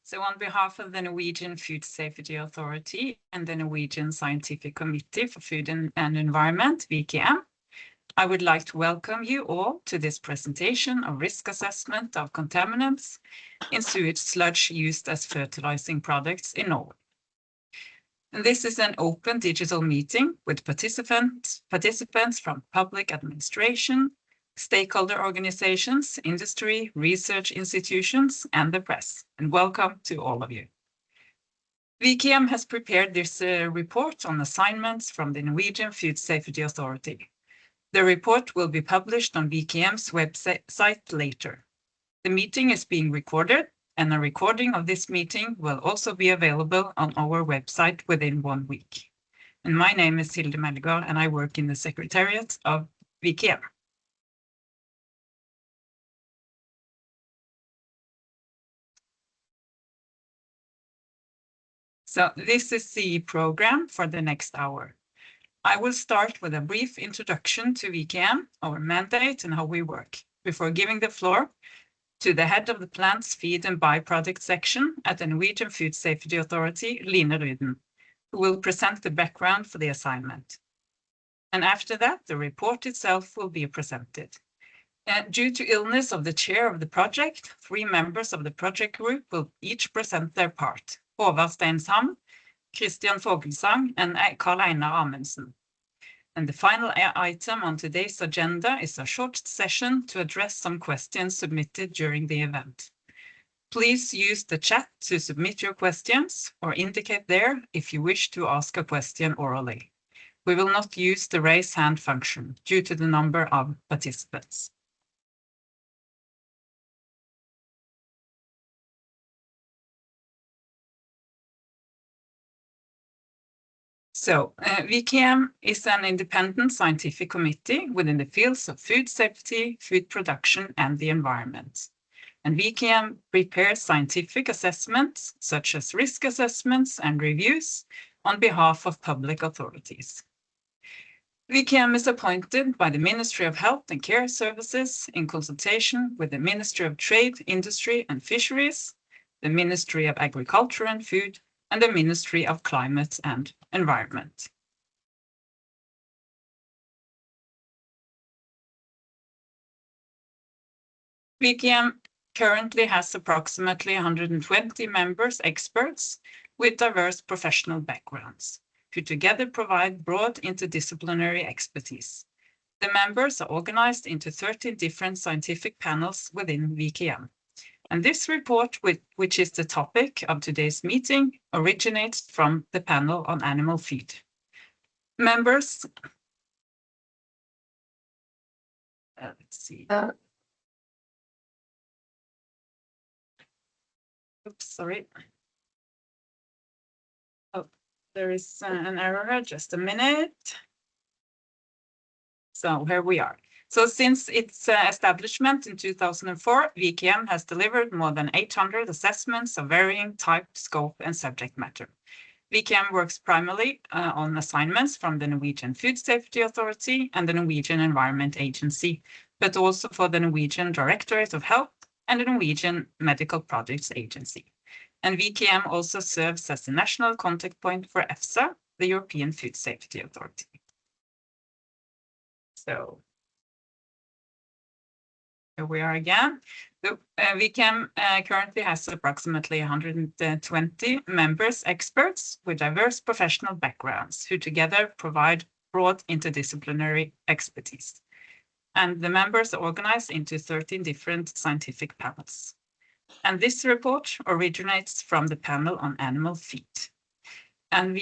So on behalf of the Norwegian Food Safety Authority and the Norwegian Scientific Committee for Food and Environment, VKM, I would like to welcome you all to this presentation of risk assessment of contaminants in sewage sludge used as fertilizing products in Norway. And this is an open digital meeting with participants from public administration, stakeholder organizations, industry, research institutions, and the press. And welcome to all of you. VKM has prepared this report on assignments from the Norwegian Food Safety Authority. The report will be published on VKM's website later. The meeting is being recorded, and a recording of this meeting will also be available on our website within 1 week. And my name is Hilde Melgaard, and I work in the Secretariat of VKM. So this is the program for the next hour. I will start with a brief introduction to VKM, our mandate, and how we work, before giving the floor to the head of the Plants, Feed and Byproduct section at the Norwegian Food Safety Authority, Line Ruden, who will present the background for the assignment. And after that, the report itself will be presented. Due to illness of the chair of the project, 3 members of the project group will each present their part: Håvard Steinshamn, Christian Fogelsang, and Karl Einar Amundsen. And the final item on today's agenda is a short session to address some questions submitted during the event. Please use the chat to submit your questions or indicate there if you wish to ask a question orally. We will not use the raise hand function due to the number of participants. So, VKM is an independent scientific committee within the fields of food safety, food production, and the environment. And VKM prepares scientific assessments, such as risk assessments and reviews, on behalf of public authorities. VKM is appointed by the Ministry of Health and Care Services in consultation with the Ministry of Trade, Industry and Fisheries, the Ministry of Agriculture and Food, and the Ministry of Climate and Environment. VKM currently has approximately 120 members, experts with diverse professional backgrounds, who together provide broad interdisciplinary expertise. The members are organized into 13 different scientific panels within VKM. And this report, which is the topic of today's meeting, originates from the panel on animal feed. Members, let's see. Oops, sorry. Oh, there is an error here, just a minute. So here we are. So since its establishment in 2004, VKM has delivered more than 800 assessments of varying type, scope, and subject matter. VKM works primarily on assignments from the Norwegian Food Safety Authority and the Norwegian Environment Agency, but also for the Norwegian Directorate of Health and the Norwegian Medical Products Agency. And VKM also serves as the national contact point for EFSA, the European Food Safety Authority. So here we are again. So, VKM currently has approximately 120 members, experts with diverse professional backgrounds who together provide broad interdisciplinary expertise. And the members are organized into 13 different scientific panels. And this report originates from the panel on animal feed. And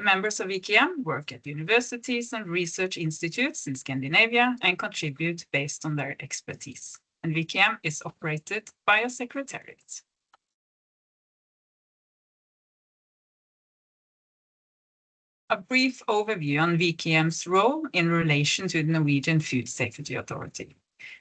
members of VKM work at universities and research institutes in Scandinavia and contribute based on their expertise. And VKM is operated by a secretariat. A brief overview on VKM's role in relation to the Norwegian Food Safety Authority.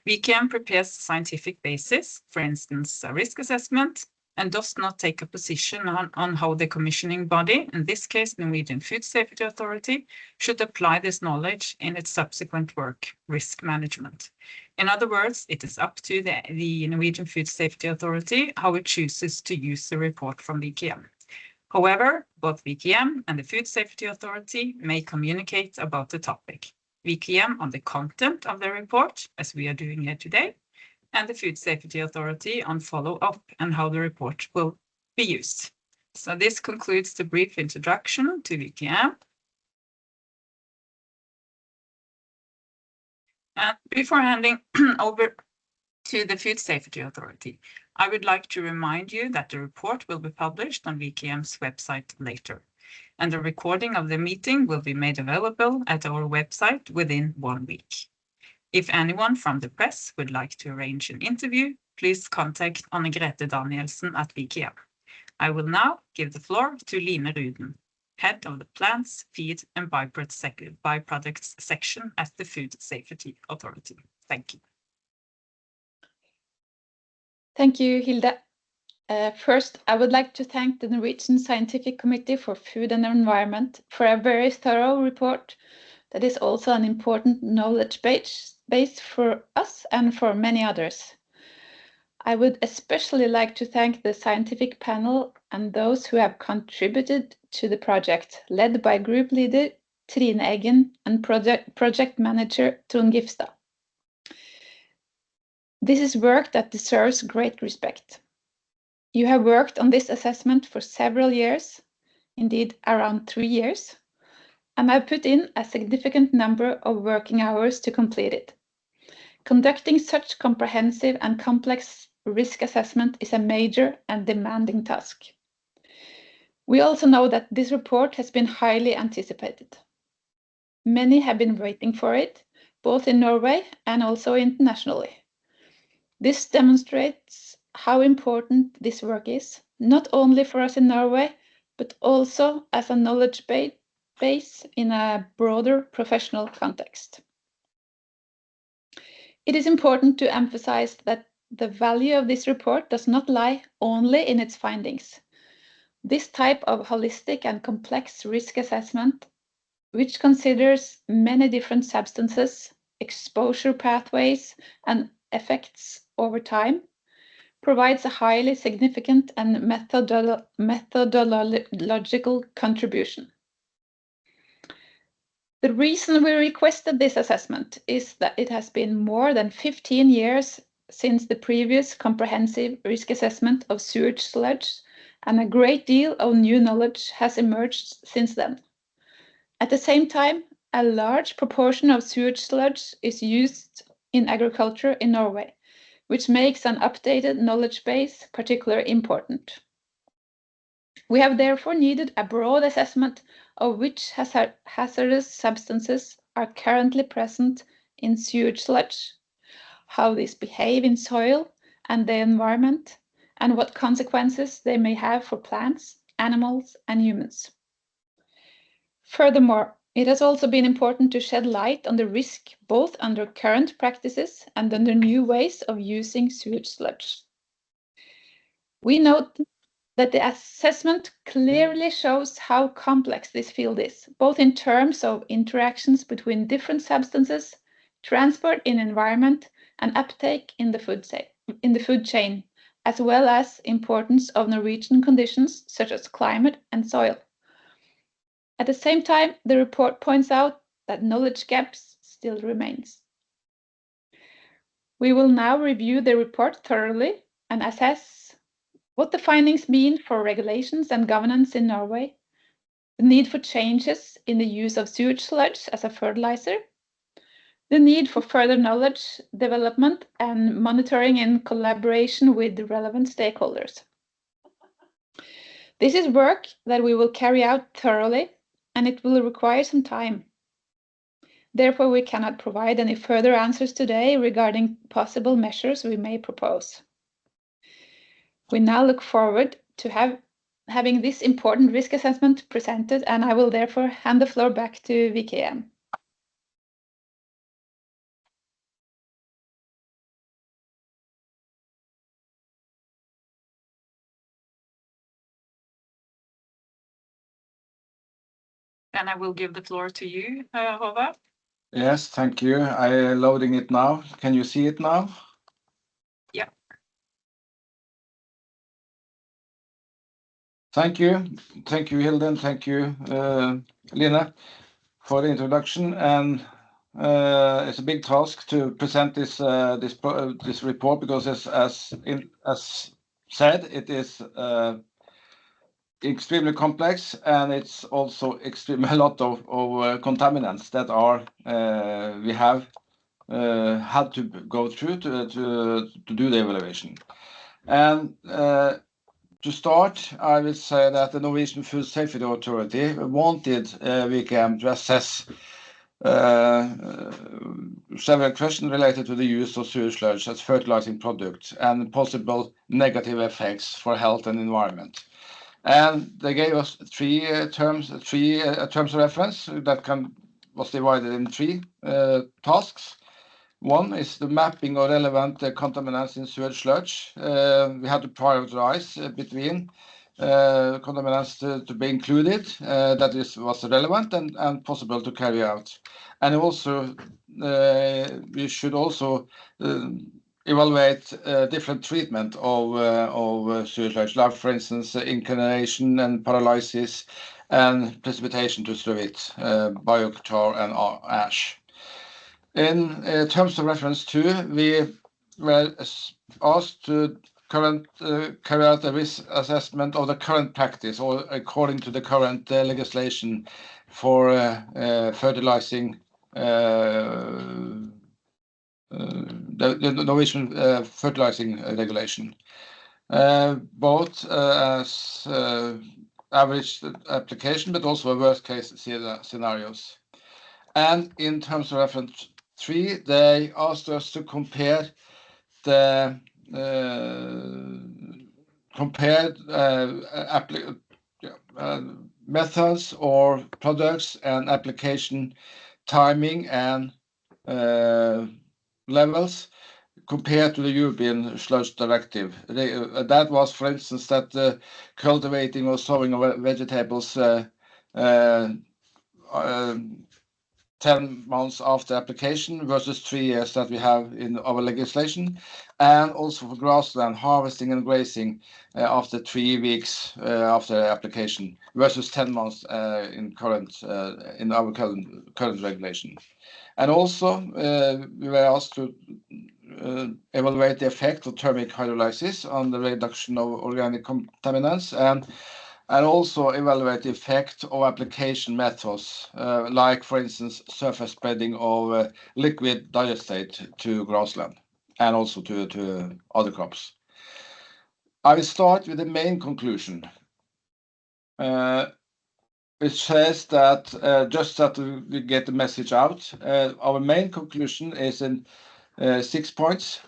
VKM prepares scientific basis, for instance, a risk assessment, and does not take a position on how the commissioning body, in this case Norwegian Food Safety Authority, should apply this knowledge in its subsequent work, risk management. In other words, it is up to the Norwegian Food Safety Authority how it chooses to use the report from VKM. However, both VKM and the Food Safety Authority may communicate about the topic. VKM on the content of the report, as we are doing here today, and the Food Safety Authority on follow-up and how the report will be used. So this concludes the brief introduction to VKM. And before handing over to the Food Safety Authority, I would like to remind you that the report will be published on VKM's website later, and the recording of the meeting will be made available at our website within 1 week. If anyone from the press would like to arrange an interview, please contact Anne-Grete Danielsen at VKM. I will now give the floor to Line Ruden, Head of the Plants, Feed and Byproducts section at the Food Safety Authority. Thank you. Thank you, Hilde. First, I would like to thank the Norwegian Scientific Committee for Food and Environment for a very thorough report that is also an important knowledge base for us and for many others. I would especially like to thank the scientific panel and those who have contributed to the project, led by group leader Trine Eggen and project manager Trond Gifstad. This is work that deserves great respect. You have worked on this assessment for several years, indeed around 3 years, and I've put in a significant number of working hours to complete it. Conducting such comprehensive and complex risk assessment is a major and demanding task. We also know that this report has been highly anticipated. Many have been waiting for it, both in Norway and also internationally. This demonstrates how important this work is, not only for us in Norway, but also as a knowledge base in a broader professional context. It is important to emphasize that the value of this report does not lie only in its findings. This type of holistic and complex risk assessment, which considers many different substances, exposure pathways, and effects over time, provides a highly significant and methodological contribution. The reason we requested this assessment is that it has been more than 15 years since the previous comprehensive risk assessment of sewage sludge, and a great deal of new knowledge has emerged since then. At the same time, a large proportion of sewage sludge is used in agriculture in Norway, which makes an updated knowledge base particularly important. We have therefore needed a broad assessment of which hazardous substances are currently present in sewage sludge, how these behave in soil and the environment, and what consequences they may have for plants, animals, and humans. Furthermore, it has also been important to shed light on the risk both under current practices and under new ways of using sewage sludge. We note that the assessment clearly shows how complex this field is, both in terms of interactions between different substances, transport in environment, and uptake in the food chain, as well as importance of Norwegian conditions such as climate and soil. At the same time, the report points out that knowledge gaps still remains. We will now review the report thoroughly and assess what the findings mean for regulations and governance in Norway, the need for changes in the use of sewage sludge as a fertilizer, the need for further knowledge development and monitoring in collaboration with the relevant stakeholders. This is work that we will carry out thoroughly, and it will require some time. Therefore, we cannot provide any further answers today regarding possible measures we may propose. We now look forward to having this important risk assessment presented, and I will therefore hand the floor back to VKM. And I will give the floor to you, Håvard. Yes, thank you. I'm loading it now. Can you see it now? Yeah. Thank you. Thank you, Hilden. Thank you, Line, for the introduction. And it's a big task to present this report because, as said, it is extremely complex, and it's also extremely a lot of contaminants that are we have had to go through to do the evaluation. And to start, I will say that the Norwegian Food Safety Authority wanted VKM to assess several questions related to the use of sewage sludge as fertilizing product and possible negative effects for health and environment. And they gave us three terms of reference that was divided in three tasks. One is the mapping of relevant contaminants in sewage sludge. We had to prioritize between contaminants to be included that was relevant and possible to carry out. And also, we should also evaluate different treatment of sewage sludge, like for instance, incineration and pyrolysis and precipitation to struvite, biochar and ash. In terms of reference 2, we were asked to carry out a risk assessment of the current practice, or according to the current legislation for fertilizing the Norwegian fertilizing regulation, both as average application, but also worst case scenarios. And in terms of reference 3, they asked us to compare the methods or products and application timing and levels compared to the European Sludge Directive. That was, for instance, that cultivating or sowing of vegetables 10 months after application versus 3 years that we have in our legislation, and also for grassland harvesting and grazing after 3 weeks after application versus 10 months in our current regulation. And also we were asked to evaluate the effect of thermic hydrolysis on the reduction of organic contaminants, and also evaluate the effect of application methods, like for instance surface spreading of liquid digestate to grassland and also to other crops. I will start with the main conclusion. It says that just that we get the message out, our main conclusion is in 6 points.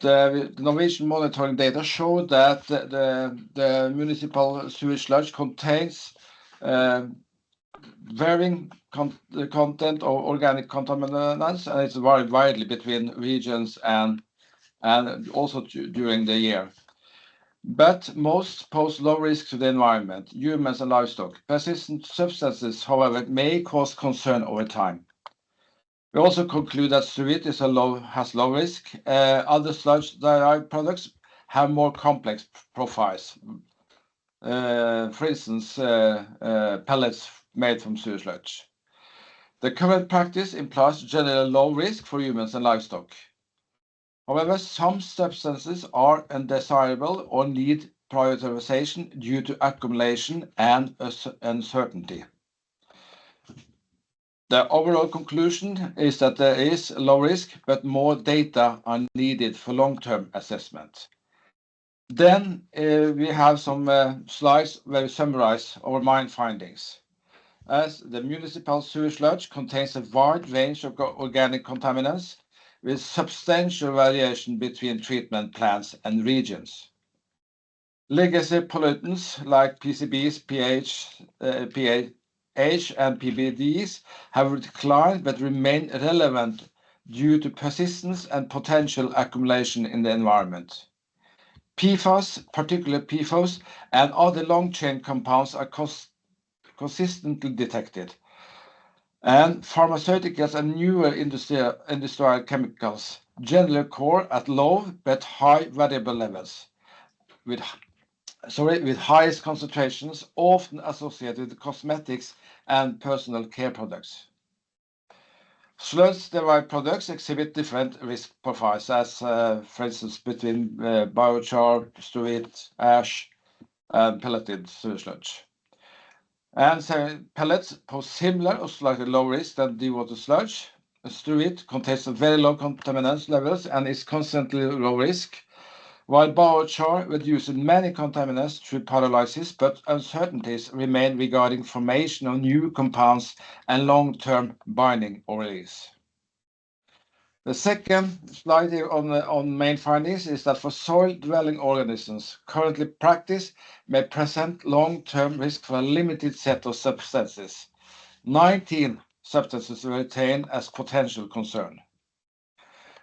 The Norwegian monitoring data show that the municipal sewage sludge contains varying content of organic contaminants, and it's varied widely between regions and also during the year. But most pose low risk to the environment, humans and livestock. Persistent substances, however, may cause concern over time. We also conclude that struvite has low risk. Other sludge-derived products have more complex profiles. For instance, pellets made from sewage sludge. The current practice implies generally low risk for humans and livestock. However, some substances are undesirable or need prioritization due to accumulation and uncertainty. The overall conclusion is that there is low risk, but more data are needed for long-term assessment. Then we have some slides where we summarize our main findings. As the municipal sewage sludge contains a wide range of organic contaminants with substantial variation between treatment plants and regions. Legacy pollutants like PCBs, PH and PBDs have declined but remain relevant due to persistence and potential accumulation in the environment. PFAS, particularly PFOS, and other long-chain compounds are consistently detected. And pharmaceuticals and newer industrial chemicals generally occur at low but high variable levels, with highest concentrations often associated with cosmetics and personal care products. Sludge-derived products exhibit different risk profiles, as for instance between biochar, struvite, ash, and pelleted sewage sludge. And so pellets pose similar or slightly low risk than dewatered sludge. Struvite contains very low contaminants levels and is constantly low risk, while biochar reduces many contaminants through pyrolysis, but uncertainties remain regarding formation of new compounds and long-term binding or release. The second slide here on main findings is that for soil-dwelling organisms, currently practice may present long-term risk for a limited set of substances. 19 substances were retained as potential concern.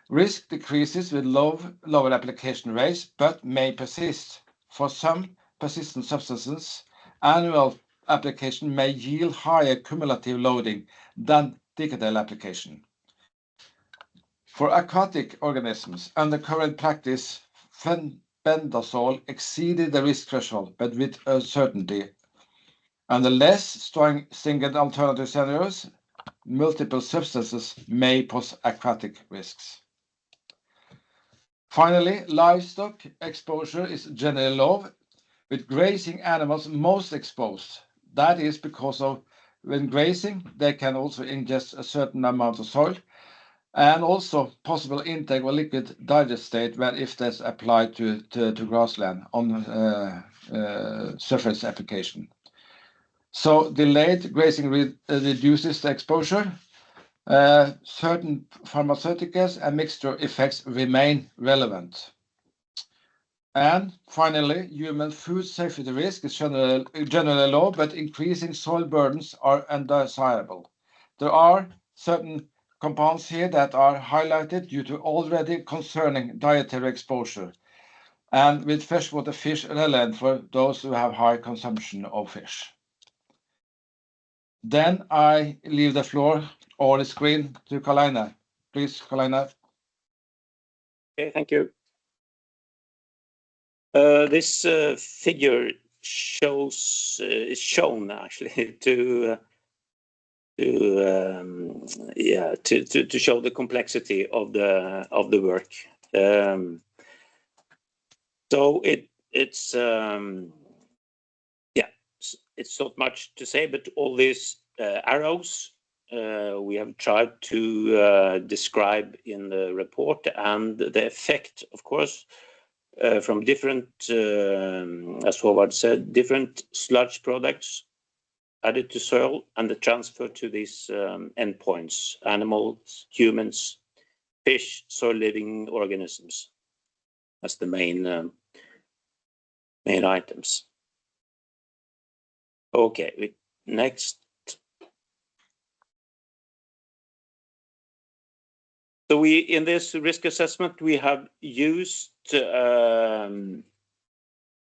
Risk decreases with lower application rates, but may persist. For some persistent substances, annual application may yield higher cumulative loading than decadal application. For aquatic organisms, under current practice, fenbendazole exceeded the risk threshold, but with uncertainty. Under less stringent alternative scenarios, multiple substances may pose aquatic risks. Finally, livestock exposure is generally low, with grazing animals most exposed. That is because of when grazing, they can also ingest a certain amount of soil, and also possible intake of liquid digestate when if that's applied to grassland on surface application. So delayed grazing reduces the exposure. Certain pharmaceuticals and mixture effects remain relevant. And finally, human food safety risk is generally low, but increasing soil burdens are undesirable. There are certain compounds here that are highlighted due to already concerning dietary exposure, and with freshwater fish relevant for those who have high consumption of fish. Then I leave the floor or the screen to Karl-Einar. Please, Karl-Einar. Okay, thank you. This figure is shown actually to show the complexity of the work. So it's not much to say, but all these arrows we have tried to describe in the report, and the effect, of course, from different, as Håvard said, different sludge products added to soil and the transfer to these endpoints: animals, humans, fish, soil-living organisms. That's the main items. Okay, next. So in this risk assessment, we have used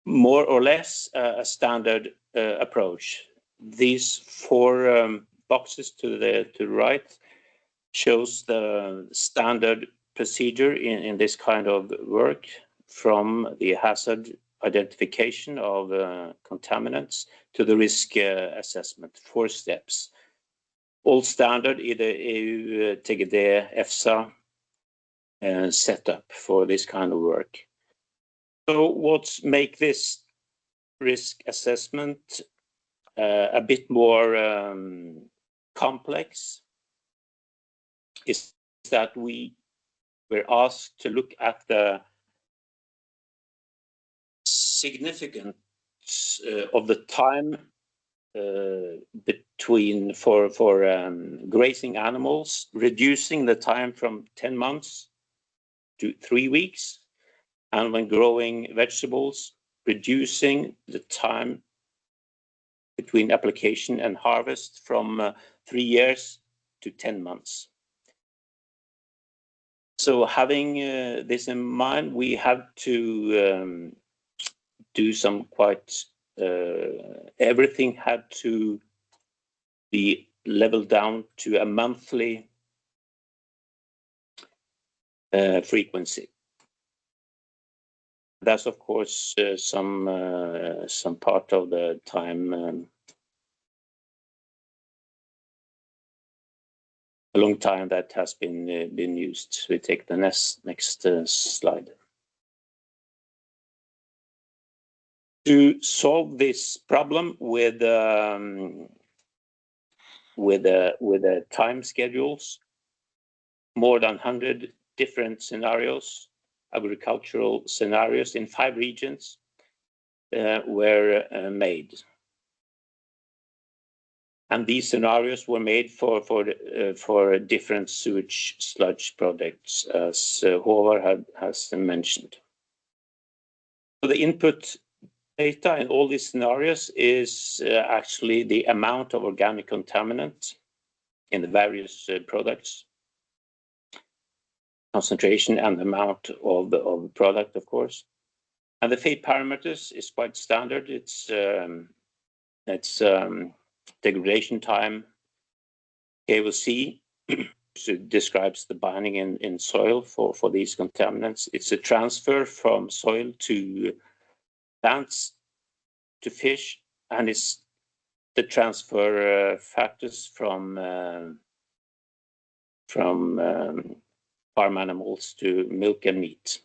more or less a standard approach. These 4 boxes to the right shows the standard procedure in this kind of work, from the hazard identification of contaminants to the risk assessment. 4 steps. All standard, either EU, TGD, EFSA, set up for this kind of work. So what makes this risk assessment a bit more complex is that we were asked to look at the significance of the time between for grazing animals, reducing the time from 10 months to 3 weeks, and when growing vegetables, reducing the time between application and harvest from 3 years to 10 months. So having this in mind, we have to do some quite everything had to be leveled down to a monthly frequency. That's of course some part of the time, a long time that has been used. We take the next slide. To solve this problem with the time schedules, more than 100 different scenarios, agricultural scenarios in 5 regions were made. And these scenarios were made for different sewage sludge projects, as Håvard has mentioned. So the input data in all these scenarios is actually the amount of organic contaminant in the various products, concentration and amount of the product, of course. And the FATE parameters is quite standard. It's degradation time, KOC, so describes the binding in soil for these contaminants. It's a transfer from soil to plants to fish, and it's the transfer factors from farm animals to milk and meat.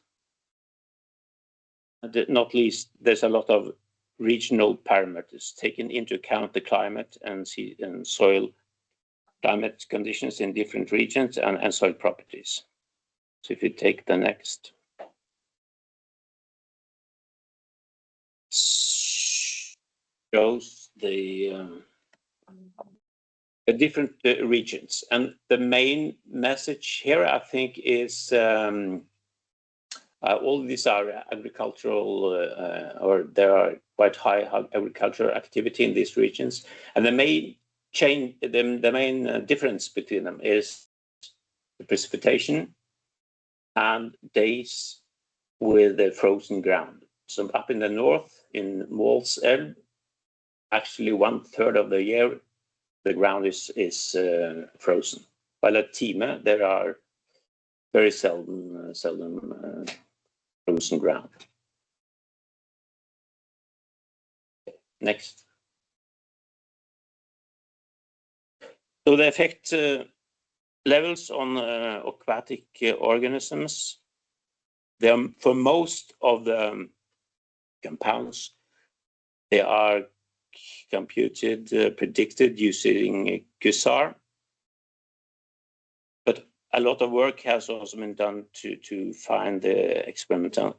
And not least, there's a lot of regional parameters taking into account the climate and soil climate conditions in different regions and soil properties. So if you take the next. Shows the different regions, and the main message here, I think, is all these are agricultural, or there are quite high agricultural activity in these regions, and the main difference between them is the precipitation and days with the frozen ground. So up in the north, in Målselv, actually 1/3 of the year the ground is frozen. While at Time there are very seldom frozen ground. Next. So the effect levels on aquatic organisms, for most of the compounds, they are computed, predicted using GUSAR. But a lot of work has also been done to find the experimental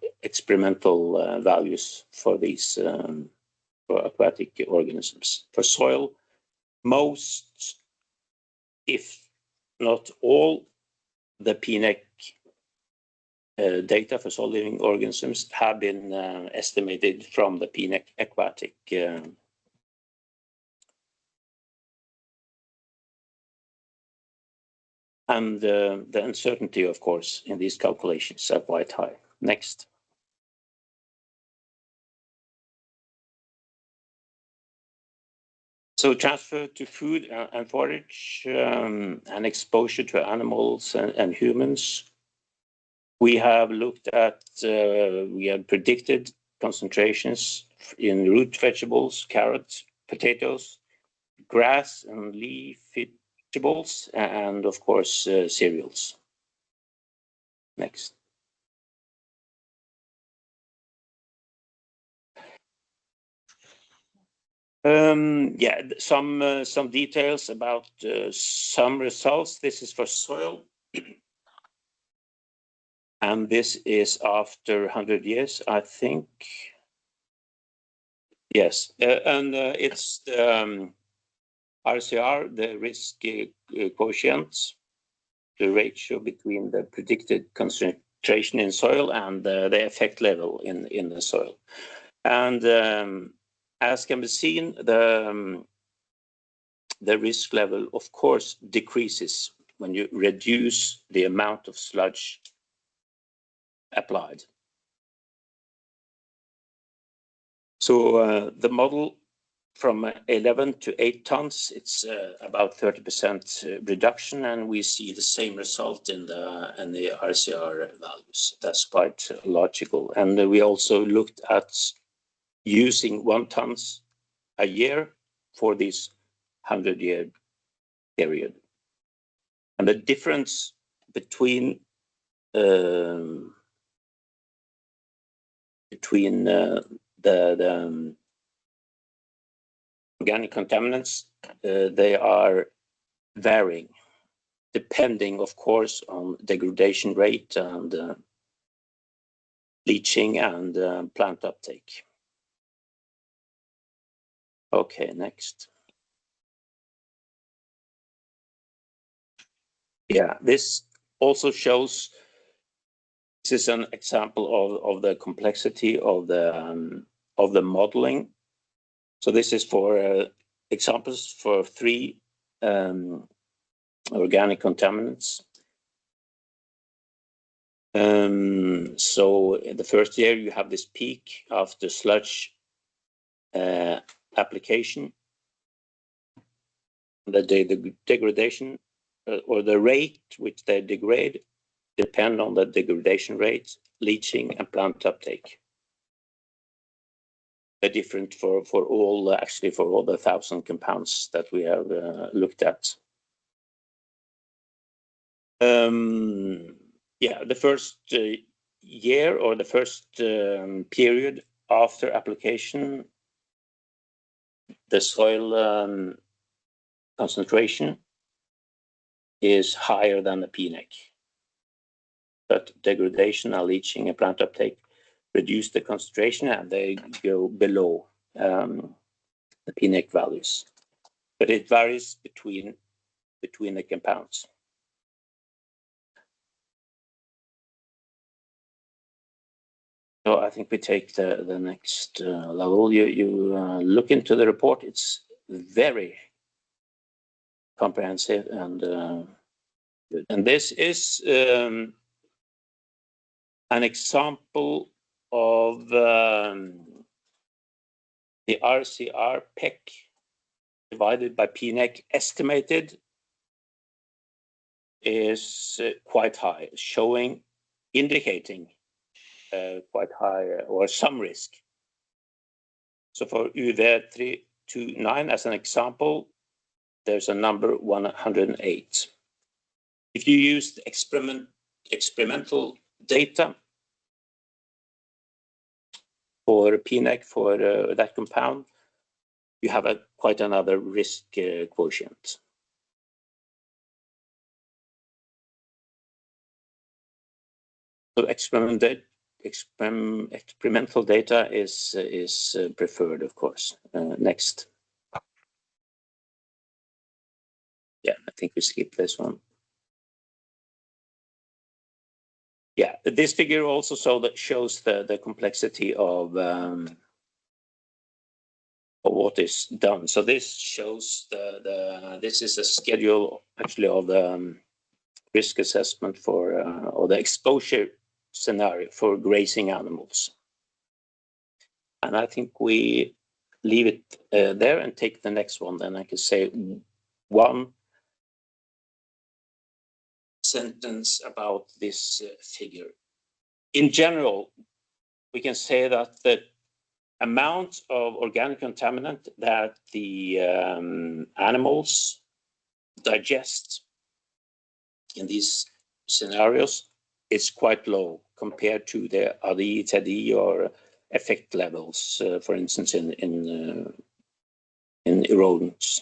values for these for aquatic organisms. For soil, most, if not all, the PNEC data for soil living organisms have been estimated from the PNEC aquatic and the uncertainty, of course, in these calculations are quite high. Next. So transfer to food and forage and exposure to animals and humans. We have looked at, we have predicted concentrations in root vegetables, carrots, potatoes, grass and leaf vegetables, and of course cereals. Next. Yeah, some details about some results. This is for soil, and this is after 100 years, I think. Yes, and it's the RCR, the risk quotient, the ratio between the predicted concentration in soil and the effect level in the soil. And as can be seen, the risk level, of course, decreases when you reduce the amount of sludge applied. So the model from 11 to 8 tons, it's about 30% reduction, and we see the same result in the RCR values. That's quite logical. And we also looked at using 1 tons a year for this 100-year period. And the difference between the organic contaminants, they are varying depending, of course, on degradation rate and leaching and plant uptake. Okay, next. Yeah, this also shows, this is an example of the complexity of the modeling. So this is for examples for 3 organic contaminants. So in the first year, you have this peak after sludge application. The degradation or the rate which they degrade depend on the degradation rate, leaching, and plant uptake. They're different for all, actually for all the 1,000 compounds that we have looked at. Yeah, the first year or the first period after application, the soil concentration is higher than the PNEC. But degradation and leaching and plant uptake reduce the concentration and they go below the PNEC values. But it varies between the compounds. So I think we take the next level. You look into the report. It's very comprehensive and good. And this is an example of the RCR PEC divided by PNEC estimated is quite high, indicating quite high or some risk. So for UV329 as an example, there's a number 108. If you use the experimental data for PNEC for that compound, you have quite another risk quotient. So experimental data is preferred, of course. Next. Yeah, I think we skip this one. Yeah, this figure also shows the complexity of what is done. So this shows this is a schedule actually of the risk assessment for or the exposure scenario for grazing animals. And I think we leave it there and take the next one. Then I can say one sentence about this figure. In general, we can say that the amount of organic contaminant that the animals digest in these scenarios is quite low compared to the ADI or effect levels, for instance, in rodents.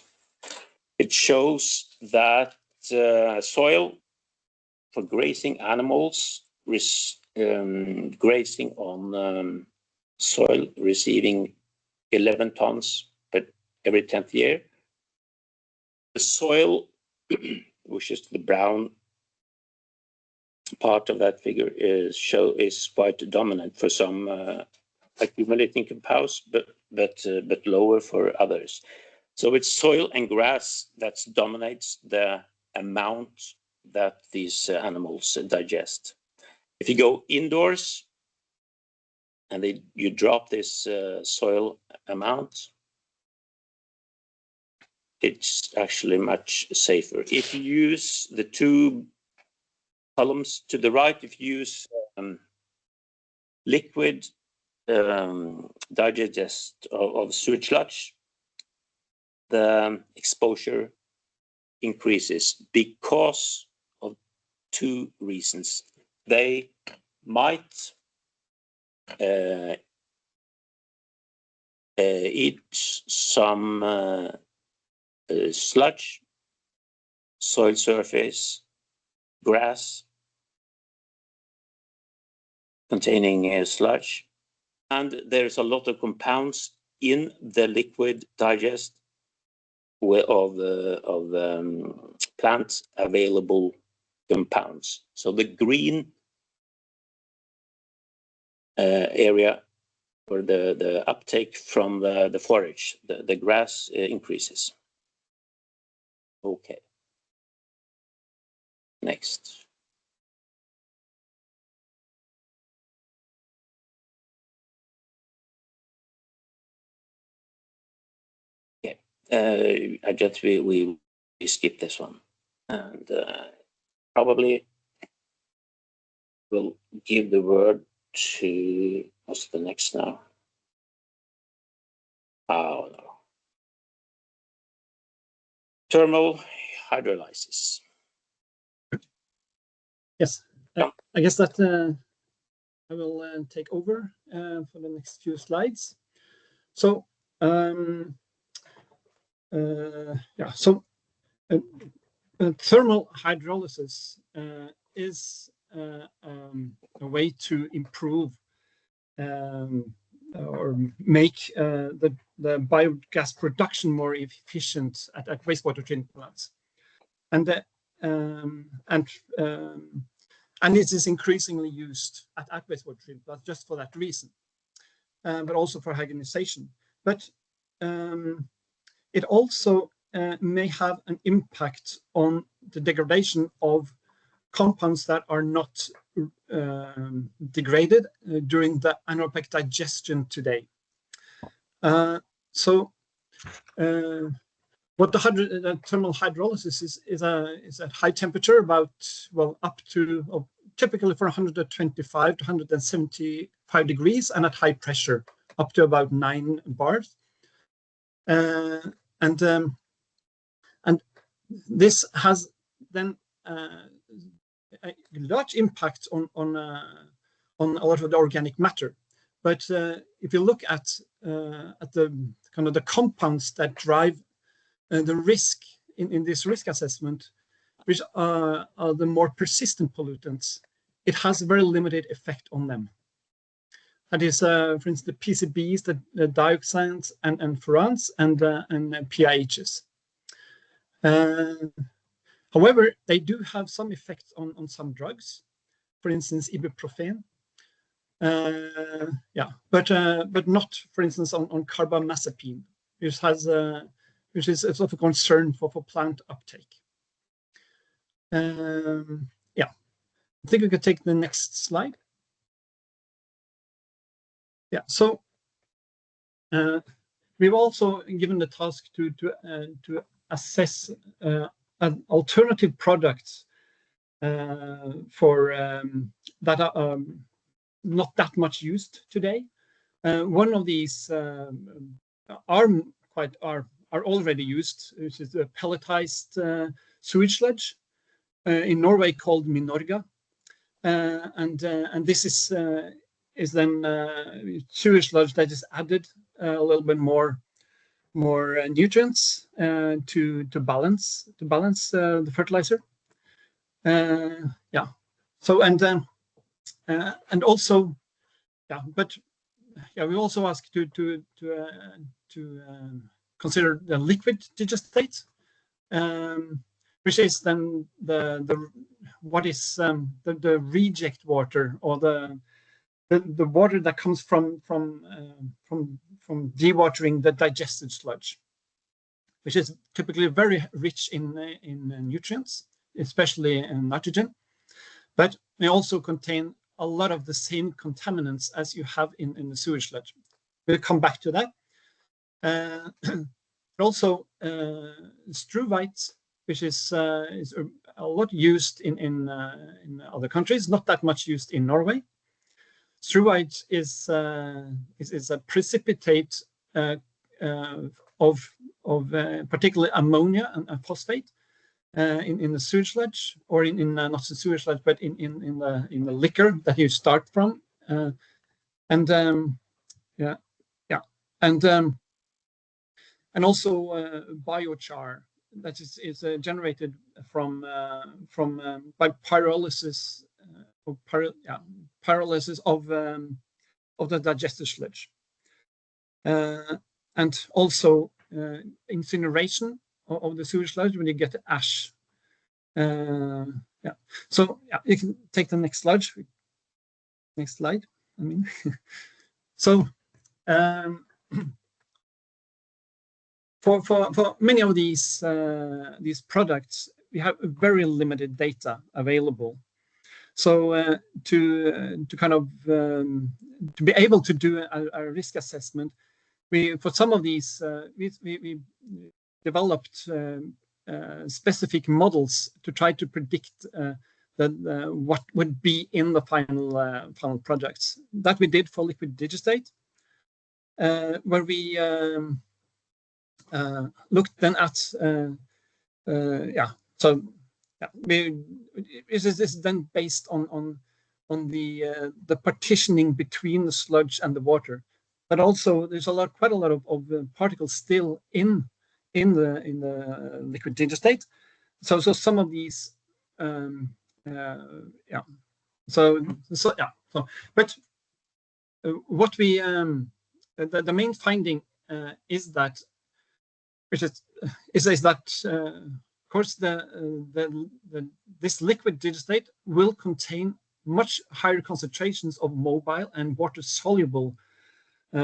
It shows that soil for grazing animals, grazing on soil receiving 11 tons per every 10th year. The soil, which is the brown part of that figure, is quite dominant for some accumulating compounds, but lower for others. So it's soil and grass that dominates the amount that these animals digest. If you go indoors and you drop this soil amount, it's actually much safer. If you use the two columns to the right, if you use liquid digest of sewage sludge, the exposure increases because of two reasons. They might eat some sludge, soil surface, grass containing sludge, and there's a lot of compounds in the liquid digest of plant available compounds. So the green area, or the uptake from the forage, the grass increases. Okay. Next. I just we skip this one, and probably we'll give the word to what's the next now? Oh no. Thermal hydrolysis. Yes, Yeah. I guess that I will take over for the next few slides. So yeah, so thermal hydrolysis is a way to improve or make the biogas production more efficient at wastewater treatment plants, and it is increasingly used at wastewater treatment plants just for that reason, but also for hygienisation. But it also may have an impact on the degradation of compounds that are not degraded during the anaerobic digestion today. So what the thermal hydrolysis is at high temperature, about, well, up to typically for 125 to 175 degrees, and at high pressure up to about 9 bars. And this has then a large impact on a lot of the organic matter. But if you look at the kind of the compounds that drive the risk in this risk assessment, which are the more persistent pollutants, it has a very limited effect on them. That is, for instance, the PCBs, the dioxins and furans, and PIHs. However, they do have some effects on some drugs, for instance, ibuprofen. Yeah, but not, for instance, on carbamazepine, which is a sort of concern for plant uptake. Yeah, I think we could take the next slide. Yeah, so we've also given the task to assess alternative products for that are not that much used today. One of these are already used, which is the pelletized sewage sludge in Norway called Minorga, and this is then sewage sludge that is added a little bit more nutrients to balance the fertilizer. Yeah. So and also, yeah, but yeah, we also ask to consider the liquid digestate, which is then the reject water, or the water that comes from dewatering the digested sludge, which is typically very rich in nutrients, especially in nitrogen, but may also contain a lot of the same contaminants as you have in the sewage sludge. We'll come back to that. but also struvite, which is a lot used in other countries, not that much used in Norway. Struvite is a precipitate of particularly ammonia and phosphate in the sewage sludge, or in not the sewage sludge, but in the liquor that you start from, and also biochar that is generated from by pyrolysis pyrolysis of the digestive sludge, and also incineration of the sewage sludge when you get the ash. So you can take the next slide. Next slide. I mean, so for many of these products, we have very limited data available. So to kind of to be able to do a risk assessment, for some of these we developed specific models to try to predict what would be in the final projects. That we did for liquid digestate, where we looked then at this is then based on the partitioning between the sludge and the water, but also there's quite a lot of particles still in the liquid digestate. So some of these but what we the main finding is that of course this liquid digestate will contain much higher concentrations of mobile and water soluble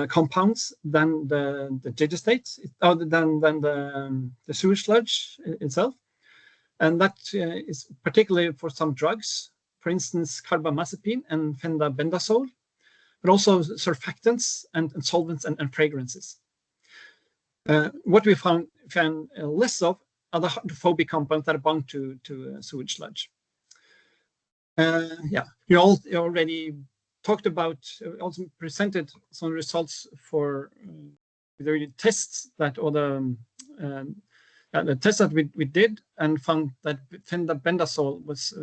compounds than the digestate, than the sewage sludge itself. And that is particularly for some drugs, for instance, carbamazepine and fendabendazole, but also surfactants and solvents and fragrances. What we found less of are the hydrophobic compounds that are bound to sewage sludge. You already talked about, also presented some results for the tests that, or the tests that we did, and found that fendabendazole was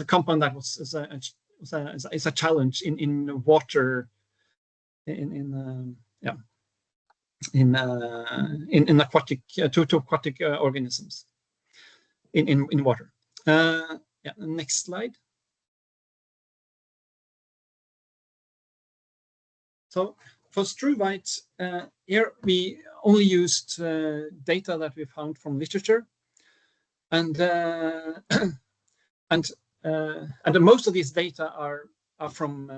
a compound that is a challenge in water, in aquatic to aquatic organisms in water. Next slide. So for struvite, here we only used data that we found from literature, and most of these data are from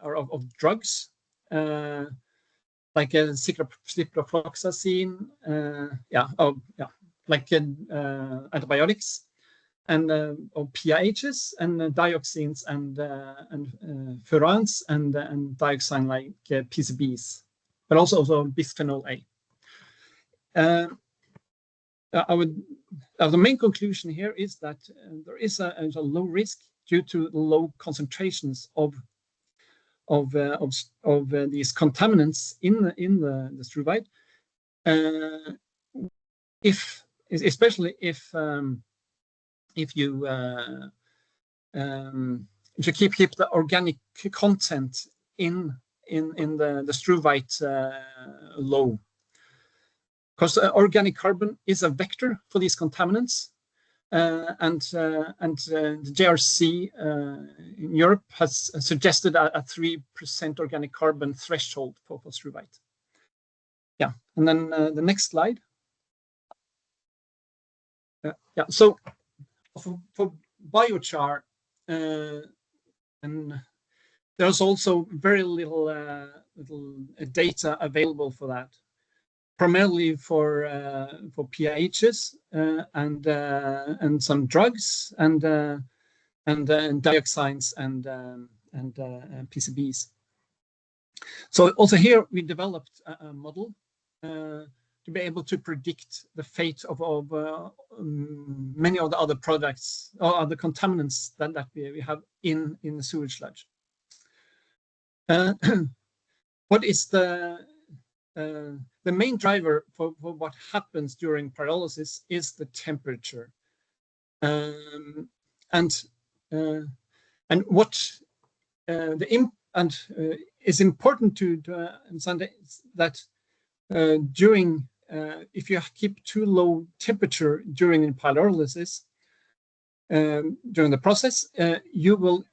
of drugs, like ciprofloxacin, like antibiotics, and PAHs and dioxins and furans and dioxin like PCBs, but also bisphenol A. The main conclusion here is that there is a low risk due to low concentrations of these contaminants in the struvite, especially if you keep the organic content in the struvite low, because organic carbon is a vector for these contaminants, and the JRC in Europe has suggested a 3% organic carbon threshold for struvite. And then the next slide. So for biochar, and there's also very little data available for that, primarily for PAHs and some drugs and dioxins and PCBs. So also here we developed a model to be able to predict the fate of many of the other products or other contaminants that we have in the sewage sludge. What is the main driver for what happens during pyrolysis is the temperature, and what is important to understand that during if you keep too low temperature during pyrolysis during the process, you will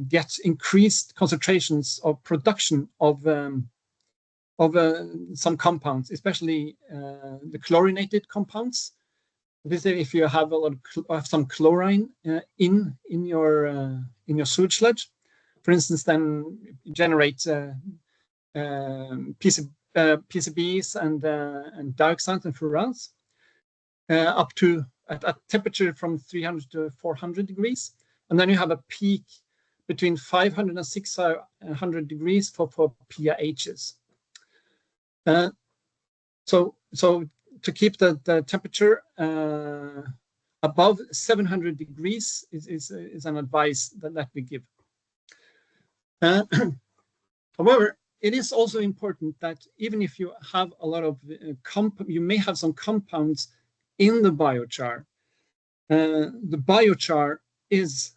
get increased concentrations of production of some compounds, especially the chlorinated compounds. If you have a lot of some chlorine in your sewage sludge, for instance, then generate PCBs and dioxins and furans up to at temperature from 300 to 400 degrees, and then you have a peak between 500 and 600 degrees for pHs. So to keep the temperature above 700 degrees is an advice that we give. However, it is also important that even if you have a lot of you may have some compounds in the biochar. The biochar is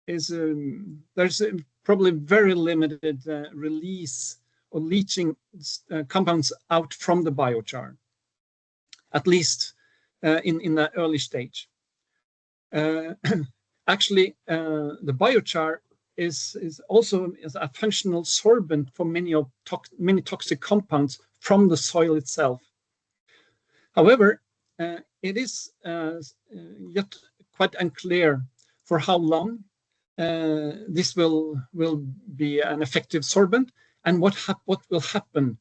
there's probably very limited release or leaching compounds out from the biochar, at least in the early stage. Actually, the biochar is also a functional sorbent for many toxic compounds from the soil itself. However, it is yet quite unclear for how long this will be an effective sorbent, and what will happen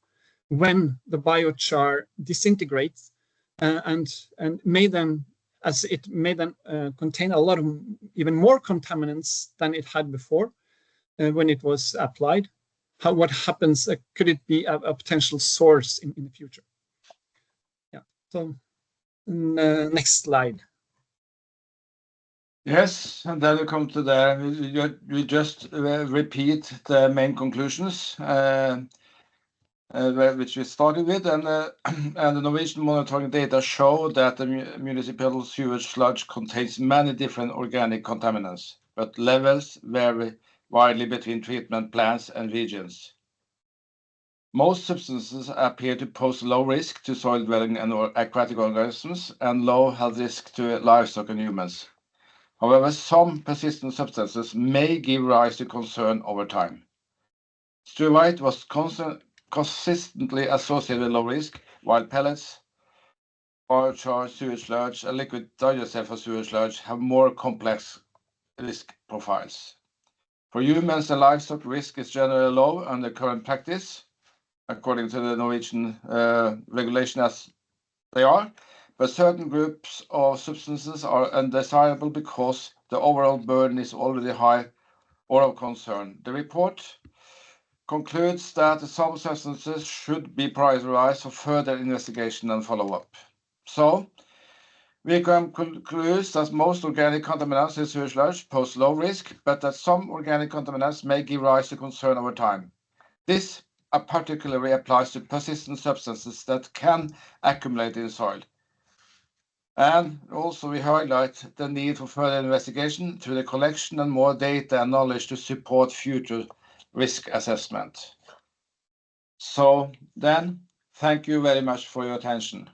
when the biochar disintegrates and may then contain a lot of even more contaminants than it had before when it was applied. What happens? Could it be a potential source in the future? Yeah. So next slide. Yes, and then we come to we just repeat the main conclusions which we started with, and the Norwegian monitoring data show that the municipal sewage sludge contains many different organic contaminants, but levels vary widely between treatment plants and regions. Most substances appear to pose low risk to soil-dwelling and aquatic organisms and low health risk to livestock and humans. However, some persistent substances may give rise to concern over time. Struvite was consistently associated with low risk, while pellets, biochar, sewage sludge, and liquid digester for sewage sludge have more complex risk profiles. For humans and livestock, risk is generally low under current practice, according to the Norwegian regulation as they are, but certain groups of substances are undesirable because the overall burden is already high or of concern. The report concludes that some substances should be prioritized for further investigation and follow-up. So, we can conclude that most organic contaminants in sewage sludge pose low risk, but that some organic contaminants may give rise to concern over time. This particularly applies to persistent substances that can accumulate in soil. And also we highlight the need for further investigation through the collection and more data and knowledge to support future risk assessment. So then, thank you very much for your attention.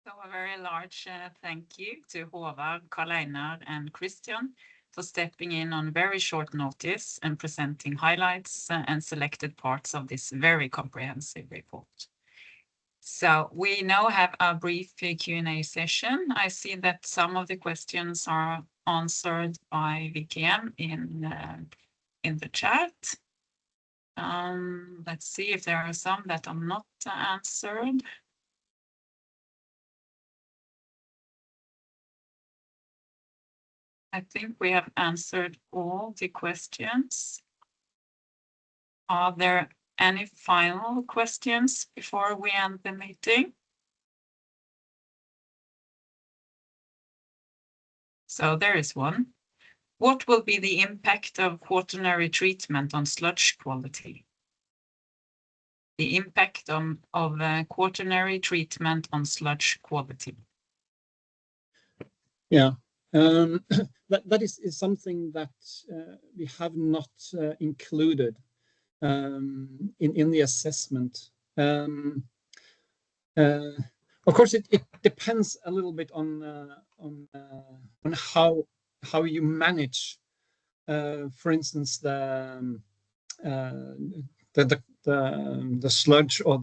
So a very large thank you to Håvard, Karl Einar, and Christian for stepping in on very short notice and presenting highlights and selected parts of this very comprehensive report. So we now have a brief Q&A session. I see that some of the questions are answered by VKM in the chat. Let's see if there are some that are not answered. I think we have answered all the questions. Are there Any final questions before we end the meeting? So there is one. What will be the impact of quaternary treatment on sludge quality? The impact of quaternary treatment on sludge quality. Yeah, that is something that we have not included in the assessment. Of course, it depends a little bit on how you manage, for instance, the sludge or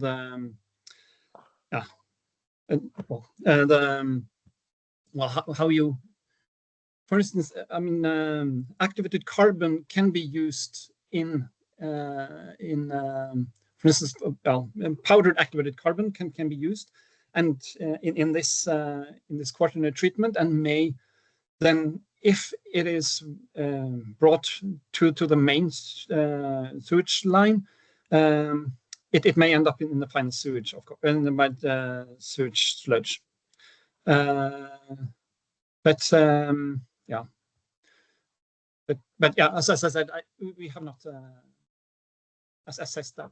how you, for instance, I mean, activated carbon can be used in for instance, powdered activated carbon can be used, and in this quaternary treatment, and may then, if it is brought to the main sewage line, it may end up in the final sewage, of course, in the sewage sludge. But yeah, as I said, we have not assessed that.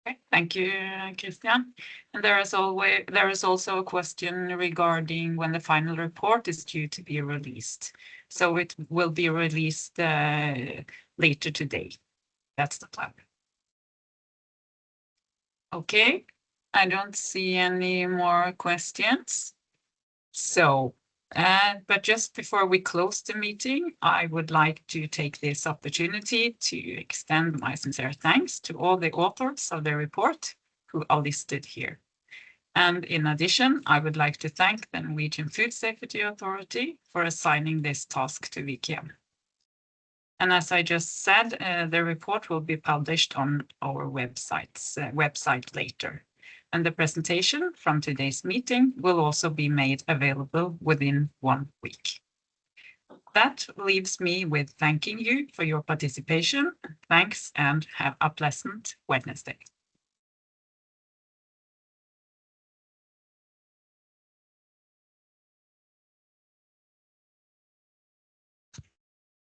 Okay, thank you, Christian. And there is also a question regarding when the final report is due to be released. So it will be released later today. That's the plan. Okay, I don't see any more questions. So, but just before we close the meeting, I would like to take this opportunity to extend my sincere thanks to all the authors of the report who are listed here. And in addition, I would like to thank the Norwegian Food Safety Authority for assigning this task to VKM. And as I just said, the report will be published on our website later. And the presentation from today's meeting will also be made available within 1 week. That leaves me with thanking you for your participation. Thanks, and have a pleasant Wednesday.